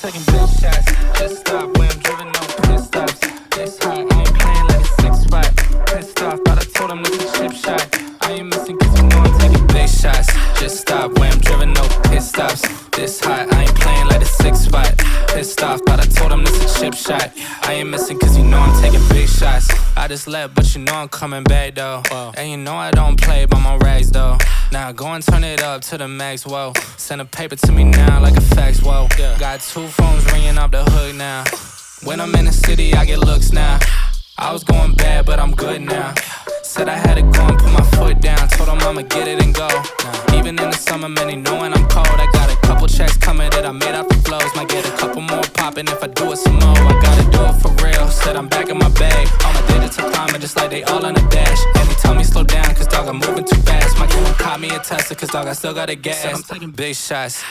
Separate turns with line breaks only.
taking big shots. Just stop when I'm driven, no pit stops. This hot, I ain't playing like a 6-5. Pissed off, but I told him this a chip shot. I ain't missing cause you know I'm taking big shots. Just stop when I'm driven, no pit stops. This hot, I ain't playing like a 6-5. Pissed off, but I told him this a chip shot. I ain't missing cause you know I'm taking big shots. I just left, but you know I'm coming back though. And you know I don't play by my rags though. Now go and turn it up to the max, whoa. Send a paper to me now like a fax, whoa. Got 2 phones ringing off the hook now. When I'm in the city, I get looks now. I was going bad, but I'm good now. Said I had to go and put my foot down. Told him I'ma get it and go. Even in the summer, man, they knowin' I'm cold. I got a couple checks coming that I made off the flows. Might get a couple more poppin' if I do it some more. I gotta do it for real. Said I'm back in my bag. All my digital climbing just like they all on the dash. And he told me slow down, cause dog, I'm moving too fast. My girl caught me a Tesla, cause dog, I still got a gas. Said I'm taking big shots.